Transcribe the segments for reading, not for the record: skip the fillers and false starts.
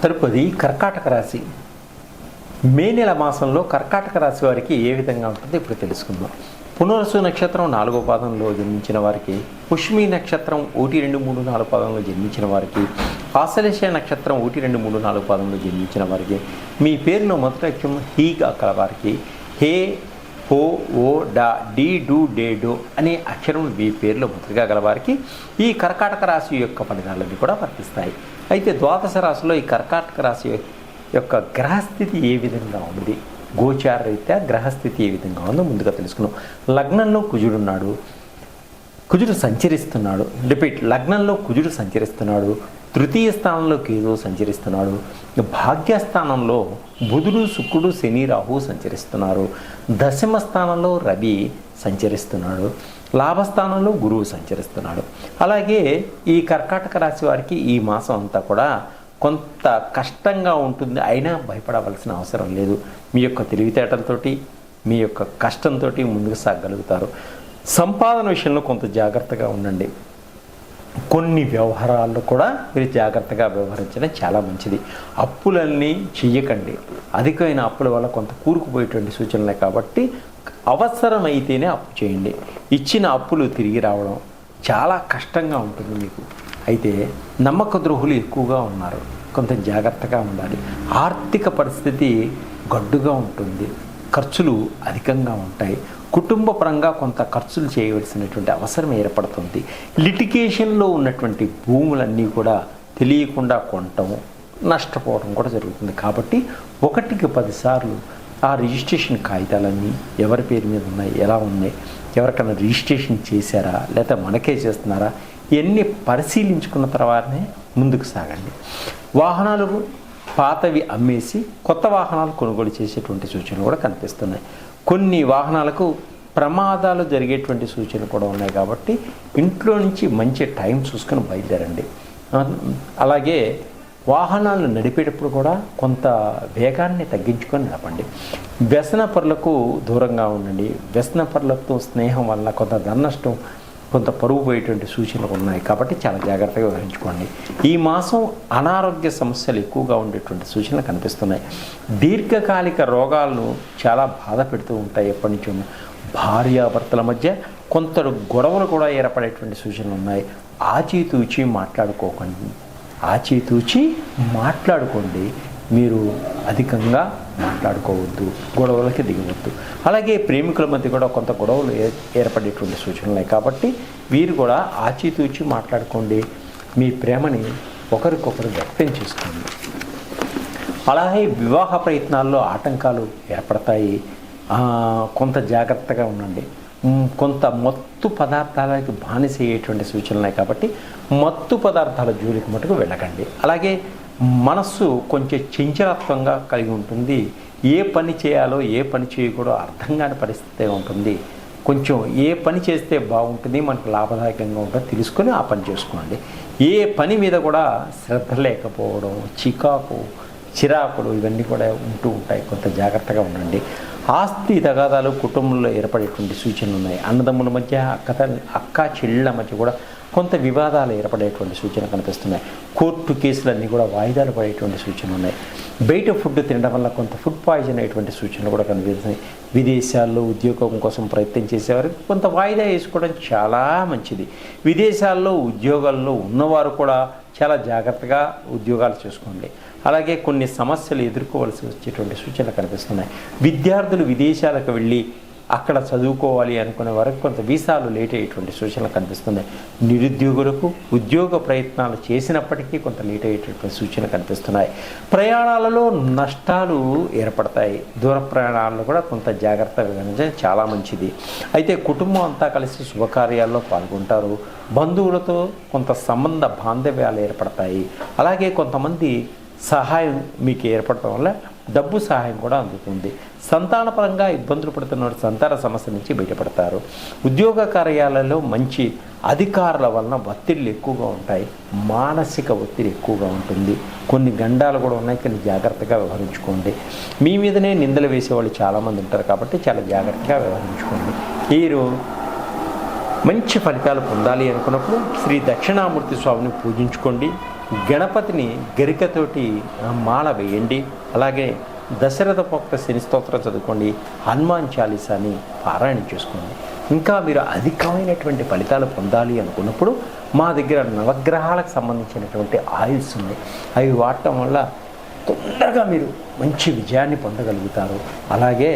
తదుపరి కర్కాటక రాశి. మే నెల మాసంలో కర్కాటక రాశి వారికి ఏ విధంగా ఉంటుందో ఇప్పుడు తెలుసుకుందాం. పునర్వసు నక్షత్రం 4వ పాదంలో జన్మించిన వారికి, పుష్మి నక్షత్రం 1, 2, 3, 4 పాదంలో జన్మించిన వారికి, ఆశ్లేష నక్షత్రం 1, 2, 3, 4 పాదంలో జన్మించిన వారికి, మీ పేరులో మొదటి అక్షరం హీగా కల వారికి, హే, హో, ఓ, డా, డీ, డు, డే, డో అనే అక్షరం మీ పేరులో మొదటిగా గలవారికి ఈ కర్కాటక రాశి యొక్క ఫలితాలన్నీ కూడా వర్తిస్తాయి. అయితే ద్వాదశ రాశిలో ఈ కర్కాటక రాశి యొక్క గ్రహస్థితి ఏ విధంగా ఉంది, గోచార రీత్యా గ్రహస్థితి ఏ విధంగా ఉందో ముందుగా తెలుసుకున్నాం. లగ్నంలో కుజుడున్నాడు, కుజుడు సంచరిస్తున్నాడు. లగ్నంలో కుజుడు సంచరిస్తున్నాడు, తృతీయ స్థానంలో కేతువు సంచరిస్తున్నాడు, భాగ్యస్థానంలో బుధుడు, శుక్రుడు, శని, రాహు సంచరిస్తున్నారు, దశమ స్థానంలో రవి సంచరిస్తున్నాడు, లాభస్థానంలో గురువు సంచరిస్తున్నాడు. అలాగే ఈ కర్కాటక రాశి వారికి ఈ మాసం అంతా కూడా కొంత కష్టంగా ఉంటుంది, అయినా భయపడవలసిన అవసరం లేదు. మీ యొక్క తెలివితేటలతోటి, మీ యొక్క కష్టంతో ముందుకు సాగలుగుతారు. సంపాదన విషయంలో కొంత జాగ్రత్తగా ఉండండి. కొన్ని వ్యవహారాల్లో కూడా మీరు జాగ్రత్తగా వ్యవహరించడం చాలా మంచిది. అప్పులన్నీ చెయ్యకండి. అధికమైన అప్పుల వల్ల కొంత కూరుకుపోయేటువంటి సూచనలే కాబట్టి అవసరమైతేనే అప్పు చేయండి. ఇచ్చిన అప్పులు తిరిగి రావడం చాలా కష్టంగా ఉంటుంది మీకు. అయితే నమ్మక ద్రోహులు ఎక్కువగా ఉన్నారు, కొంత జాగ్రత్తగా ఉండాలి. ఆర్థిక పరిస్థితి గడ్డుగా ఉంటుంది, ఖర్చులు అధికంగా ఉంటాయి. కుటుంబ పరంగా కొంత ఖర్చులు చేయవలసినటువంటి అవసరం ఏర్పడుతుంది. లిటిగేషన్లో ఉన్నటువంటి భూములన్నీ కూడా తెలియకుండా కొనటం, నష్టపోవడం కూడా జరుగుతుంది. కాబట్టి 1కి 10 సార్లు ఆ రిజిస్ట్రేషన్ కాగితాలన్నీ ఎవరి పేరు మీద ఉన్నాయి, ఎలా ఉన్నాయి, ఎవరికైనా రిజిస్ట్రేషన్ చేశారా లేదా మనకే చేస్తున్నారా, ఇవన్నీ పరిశీలించుకున్న తర్వాతనే ముందుకు సాగండి. వాహనాలు పాతవి అమ్మేసి కొత్త వాహనాలు కొనుగోలు చేసేటువంటి సూచనలు కూడా కనిపిస్తున్నాయి. కొన్ని వాహనాలకు ప్రమాదాలు జరిగేటువంటి సూచనలు కూడా ఉన్నాయి. కాబట్టి ఇంట్లో నుంచి మంచి టైం చూసుకొని బయలుదేరండి. అలాగే వాహనాలు నడిపేటప్పుడు కూడా కొంత వేగాన్ని తగ్గించుకొని నడపండి. వ్యసన పరులకు దూరంగా ఉండండి. వ్యసన పరులతో స్నేహం వల్ల కొంత ధననష్టం, కొంత పరువు పోయేటువంటి సూచనలు ఉన్నాయి. కాబట్టి చాలా జాగ్రత్తగా వ్యవహరించుకోండి. ఈ మాసం అనారోగ్య సమస్యలు ఎక్కువగా ఉండేటువంటి సూచనలు కనిపిస్తున్నాయి. దీర్ఘకాలిక రోగాలను చాలా బాధ పెడుతూ ఉంటాయి. ఎప్పటి నుంచో భార్యాభర్తల మధ్య కొంత గొడవలు కూడా ఏర్పడేటువంటి సూచనలు ఉన్నాయి. ఆచితూచి మాట్లాడుకోండి. మీరు అధికంగా మాట్లాడుకోవద్దు, గొడవలకి దిగవద్దు. అలాగే ప్రేమికుల మధ్య కూడా కొంత గొడవలు ఏర్పడేటువంటి సూచనలు ఉన్నాయి. కాబట్టి వీరు కూడా ఆచితూచి మాట్లాడుకోండి. మీ ప్రేమని ఒకరికొకరు వ్యక్తం చేసుకోండి. అలాగే వివాహ ప్రయత్నాల్లో ఆటంకాలు ఏర్పడతాయి, కొంత జాగ్రత్తగా ఉండండి. కొంత మత్తు పదార్థాలకి బానిస అయ్యేటువంటి సూచనలు ఉన్నాయి. కాబట్టి మత్తు పదార్థాల జోలికి మటుకు వెళ్ళకండి. అలాగే మనస్సు కొంచెం చంచలత్వంగా కలిగి ఉంటుంది. ఏ పని చేయాలో ఏ పని చేయకూడదో అర్థం కాని పరిస్థితి ఉంటుంది. కొంచెం ఏ పని చేస్తే బాగుంటుంది, మనకు లాభదాయకంగా ఉంటుందో తెలుసుకొని ఆ పని చేసుకోండి. ఏ పని మీద కూడా శ్రద్ధ లేకపోవడం, చిరాకులు ఇవన్నీ కూడా ఉంటూ ఉంటాయి. కొంత జాగ్రత్తగా ఉండండి. ఆస్తి తగాదాలు కుటుంబంలో ఏర్పడేటువంటి సూచనలు ఉన్నాయి. అన్నదమ్ముల మధ్య, అక్క చెల్లెళ్ళ మధ్య కూడా కొంత వివాదాలు ఏర్పడేటువంటి సూచనలు కనిపిస్తున్నాయి. కోర్టు కేసులన్నీ కూడా వాయిదాలు పడేటువంటి సూచనలు ఉన్నాయి. బయట ఫుడ్ తినడం వల్ల కొంత ఫుడ్ పాయిజన్ అయ్యేటువంటి సూచనలు కూడా కనిపిస్తున్నాయి. విదేశాల్లో ఉద్యోగం కోసం ప్రయత్నం చేసేవారికి కొంత వాయిదా వేసుకోవడం చాలా మంచిది. విదేశాల్లో ఉద్యోగాల్లో ఉన్నవారు కూడా చాలా జాగ్రత్తగా ఉద్యోగాలు చేసుకోండి. అలాగే కొన్ని సమస్యలు ఎదుర్కోవాల్సి వచ్చేటువంటి సూచనలు కనిపిస్తున్నాయి. విద్యార్థులు విదేశాలకు వెళ్ళి అక్కడ చదువుకోవాలి అనుకునే వరకు కొంత వీసాలు లేట్ అయ్యేటువంటి సూచనలు కనిపిస్తున్నాయి. నిరుద్యోగులకు ఉద్యోగ ప్రయత్నాలు చేసినప్పటికీ కొంత లేట్ అయ్యేటువంటి సూచనలు కనిపిస్తున్నాయి. ప్రయాణాలలో నష్టాలు ఏర్పడతాయి. దూర ప్రయాణాల్లో కూడా కొంత జాగ్రత్త వహించడం చాలా మంచిది. అయితే కుటుంబం అంతా కలిసి శుభకార్యాల్లో పాల్గొంటారు. బంధువులతో కొంత సంబంధ బాంధవ్యాలు ఏర్పడతాయి. అలాగే కొంతమంది సహాయం మీకు ఏర్పడటం వల్ల డబ్బు సహాయం కూడా అందుతుంది. సంతానపరంగా ఇబ్బందులు పడుతున్న సంతాన సమస్య నుంచి బయటపడతారు. ఉద్యోగ కార్యాలయాల్లో మంచి అధికారుల వలన ఒత్తిళ్ళు ఎక్కువగా ఉంటాయి. మానసిక ఒత్తిడి ఎక్కువగా ఉంటుంది. కొన్ని గండాలు కూడా ఉన్నాయి, కానీ జాగ్రత్తగా వ్యవహరించుకోండి. మీ మీదనే నిందలు వేసేవాళ్ళు చాలామంది ఉంటారు. కాబట్టి చాలా జాగ్రత్తగా వ్యవహరించుకోండి. మీరు మంచి ఫలితాలు పొందాలి అనుకున్నప్పుడు శ్రీ దక్షిణామూర్తి స్వామిని పూజించుకోండి. గణపతిని గరికతోటి మాల వేయండి. అలాగే దశరథ భక్త శని స్తోత్రం చదువుకోండి. హనుమాన్ చాలీసాని పారాయణ చేసుకోండి. ఇంకా మీరు అధికమైనటువంటి ఫలితాలు పొందాలి అనుకున్నప్పుడు మా దగ్గర నవగ్రహాలకు సంబంధించినటువంటి ఆయిల్స్ ఉన్నాయి. అవి వాడటం వల్ల తొందరగా మీరు మంచి విజయాన్ని పొందగలుగుతారు. అలాగే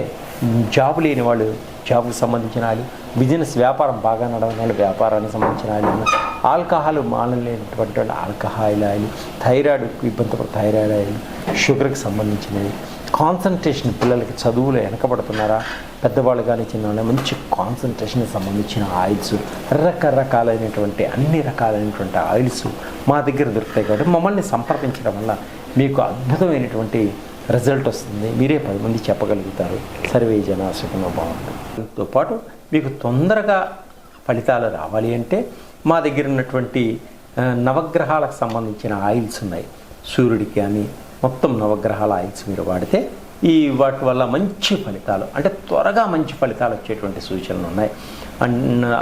జాబు లేని వాళ్ళు జాబుకు సంబంధించిన ఆయిల్, బిజినెస్ వ్యాపారం బాగా నడవని వాళ్ళు వ్యాపారానికి సంబంధించిన ఆయిల్, ఆల్కహాల్ మానలేనటువంటి వాళ్ళు ఆల్కహాల్ ఆయిల్, థైరాయిడ్ ఇబ్బంది థైరాయిడ్ ఆయిల్, షుగర్కి సంబంధించినవి, కాన్సన్ట్రేషన్ పిల్లలకి చదువులో వెనకబడుతున్నారా, పెద్దవాళ్ళు కానీ చిన్నవాళ్ళు మంచి కాన్సన్ట్రేషన్కి సంబంధించిన ఆయిల్స్, రకరకాలైనటువంటి అన్ని రకాలైనటువంటి ఆయిల్స్ మా దగ్గర దొరుకుతాయి. కాబట్టి మమ్మల్ని సంప్రదించడం వల్ల మీకు అద్భుతమైనటువంటి రిజల్ట్ వస్తుంది. మీరే 10 మంది చెప్పగలుగుతారు. సర్వే జన సుఖనో భవంతు. తో పాటు మీకు తొందరగా ఫలితాలు రావాలి అంటే మా దగ్గర ఉన్నటువంటి నవగ్రహాలకు సంబంధించిన ఆయిల్స్ ఉన్నాయి. సూర్యుడికి అని మొత్తం నవగ్రహాల ఆయిల్స్ మీరు వాడితే వాటి వల్ల మంచి ఫలితాలు, అంటే త్వరగా మంచి ఫలితాలు వచ్చేటువంటి సూచనలు ఉన్నాయి.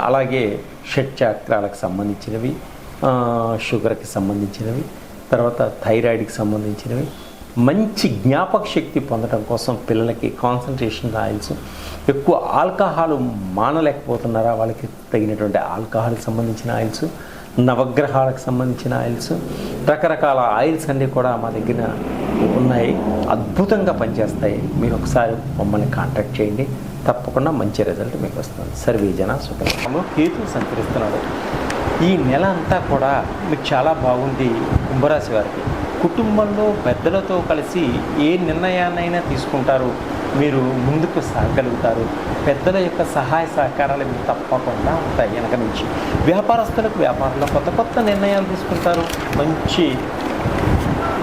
అలాగే షట్చక్రాలకు సంబంధించినవి, షుగర్కి సంబంధించినవి, తర్వాత థైరాయిడ్కి సంబంధించినవి, మంచి జ్ఞాపక శక్తి పొందడం కోసం పిల్లలకి కాన్సన్ట్రేషన్ ఆయిల్స్, ఎక్కువ ఆల్కహాల్ మానలేకపోతున్నారా వాళ్ళకి తగినటువంటి ఆల్కహాల్కి సంబంధించిన ఆయిల్స్, నవగ్రహాలకు సంబంధించిన ఆయిల్స్, రకరకాల ఆయిల్స్ అన్నీ కూడా మా దగ్గర ఉన్నాయి. అద్భుతంగా పనిచేస్తాయి. మీరు ఒకసారి మమ్మల్ని కాంటాక్ట్ చేయండి. తప్పకుండా మంచి రిజల్ట్ మీకు వస్తుంది. సర్వే జన సుఖంలో కేతు సంచరిస్తున్నాడు. ఈ నెల అంతా కూడా మీకు చాలా బాగుంది. కుంభరాశి వారికి కుటుంబంలో పెద్దలతో కలిసి ఏ నిర్ణయాన్నైనా తీసుకుంటారు, మీరు ముందుకు సాగలుగుతారు. పెద్దల యొక్క సహాయ సహకారాలు మీకు తప్పకుండా ఉంటాయి. వెనక నుంచి వ్యాపారస్తులకు వ్యాపారంలో కొత్త కొత్త నిర్ణయాలు తీసుకుంటారు. మంచి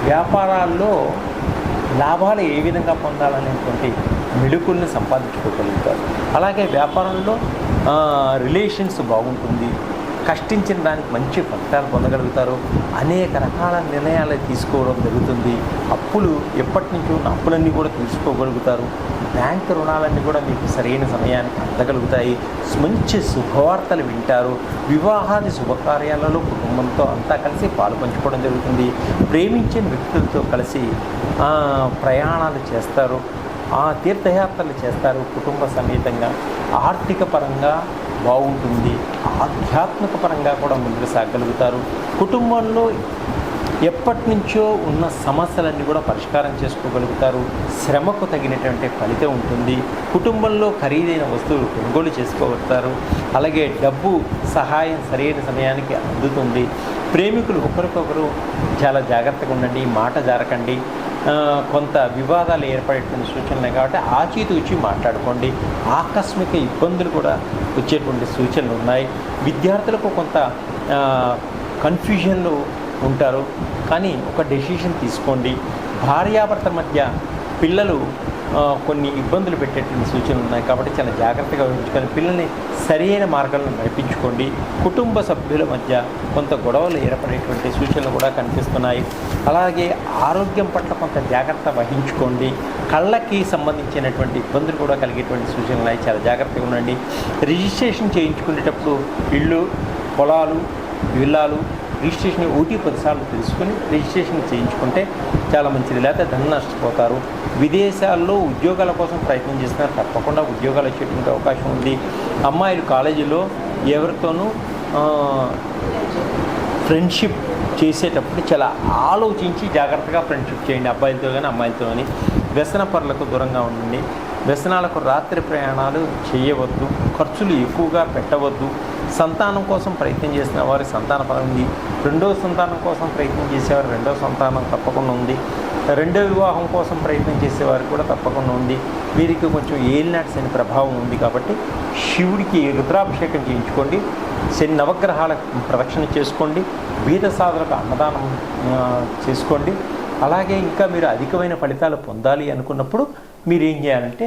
వ్యాపారాల్లో లాభాలు ఏ విధంగా పొందాలనేటువంటి మెళుకుల్ని సంపాదించుకోగలుగుతారు. అలాగే వ్యాపారంలో రిలేషన్స్ బాగుంటుంది. కష్టించిన దానికి మంచి ఫలితాలు పొందగలుగుతారు. అనేక రకాల నిర్ణయాలు తీసుకోవడం జరుగుతుంది. అప్పులు ఎప్పటి నుంచో ఉన్న అప్పులన్నీ కూడా తీసుకోగలుగుతారు. బ్యాంక్ రుణాలన్నీ కూడా మీకు సరైన సమయానికి అందగలుగుతాయి. మంచి శుభవార్తలు వింటారు. వివాహాది శుభకార్యాలలో కుటుంబంతో అంతా కలిసి పాలు పంచుకోవడం జరుగుతుంది. ప్రేమించిన వ్యక్తులతో కలిసి ప్రయాణాలు చేస్తారు. తీర్థయాత్రలు చేస్తారు కుటుంబ సమేతంగా. ఆర్థిక పరంగా బాగుంటుంది. ఆధ్యాత్మిక పరంగా కూడా ముందుకు సాగలుగుతారు. కుటుంబంలో ఎప్పటి నుంచో ఉన్న సమస్యలన్నీ కూడా పరిష్కారం చేసుకోగలుగుతారు. శ్రమకు తగినటువంటి ఫలితం ఉంటుంది. కుటుంబంలో ఖరీదైన వస్తువులు కొనుగోలు చేసుకోగలుగుతారు. అలాగే డబ్బు సహాయం సరైన సమయానికి అందుతుంది. ప్రేమికులు ఒకరికొకరు చాలా జాగ్రత్తగా ఉండండి. మాట జారకండి. కొంత వివాదాలు ఏర్పడేటువంటి సూచనలు కాబట్టి ఆచితూచి మాట్లాడుకోండి. ఆకస్మిక ఇబ్బందులు కూడా వచ్చేటువంటి సూచనలు ఉన్నాయి. విద్యార్థులకు కొంత కన్ఫ్యూజన్లు ఉంటారు, కానీ ఒక డెసిషన్ తీసుకోండి. భార్యాభర్తల మధ్య పిల్లలు కొన్ని ఇబ్బందులు పెట్టేటువంటి సూచనలు ఉన్నాయి కాబట్టి చాలా జాగ్రత్తగా ఉంచుకొని పిల్లల్ని సరైన మార్గంలో నడిపించుకోండి. కుటుంబ సభ్యుల మధ్య కొంత గొడవలు ఏర్పడేటువంటి సూచనలు కూడా కనిపిస్తున్నాయి. అలాగే ఆరోగ్యం పట్ల కొంత జాగ్రత్త వహించుకోండి. కళ్ళకి సంబంధించినటువంటి ఇబ్బందులు కూడా కలిగేటువంటి సూచనలు ఉన్నాయి. చాలా జాగ్రత్తగా ఉండండి. రిజిస్ట్రేషన్ చేయించుకునేటప్పుడు ఇళ్ళు, పొలాలు, విల్లాలు రిజిస్ట్రేషన్ 1-10 సార్లు తెలుసుకొని రిజిస్ట్రేషన్ చేయించుకుంటే చాలా మంచిది. లేకపోతే ధనం నష్టపోతారు. విదేశాల్లో ఉద్యోగాల కోసం ప్రయత్నం చేస్తున్నారు. తప్పకుండా ఉద్యోగాలు వచ్చేటువంటి అవకాశం ఉంది. అమ్మాయిలు కాలేజీలో ఎవరితోనూ ఫ్రెండ్షిప్ చేసేటప్పుడు చాలా ఆలోచించి జాగ్రత్తగా ఫ్రెండ్షిప్ చేయండి. అబ్బాయిలతో కానీ అమ్మాయిలతో కానీ. వ్యసన పరులకు దూరంగా ఉండండి. వ్యసనాలకు రాత్రి ప్రయాణాలు చేయవద్దు. ఖర్చులు ఎక్కువగా పెట్టవద్దు. సంతానం కోసం ప్రయత్నం చేసిన వారి సంతాన ఫలం ఉంది. రెండవ సంతానం కోసం ప్రయత్నం చేసేవారు రెండవ సంతానం తప్పకుండా ఉంది. రెండో వివాహం కోసం ప్రయత్నం చేసేవారు కూడా తప్పకుండా ఉంది. వీరికి కొంచెం ఏలినాటి శని ప్రభావం ఉంది కాబట్టి శివుడికి రుద్రాభిషేకం చేయించుకోండి. శని నవగ్రహాల ప్రదక్షిణ చేసుకోండి. బీద సాధులకు అన్నదానం చేసుకోండి. అలాగే ఇంకా మీరు అధికమైన ఫలితాలు పొందాలి అనుకున్నప్పుడు మీరు ఏం చేయాలంటే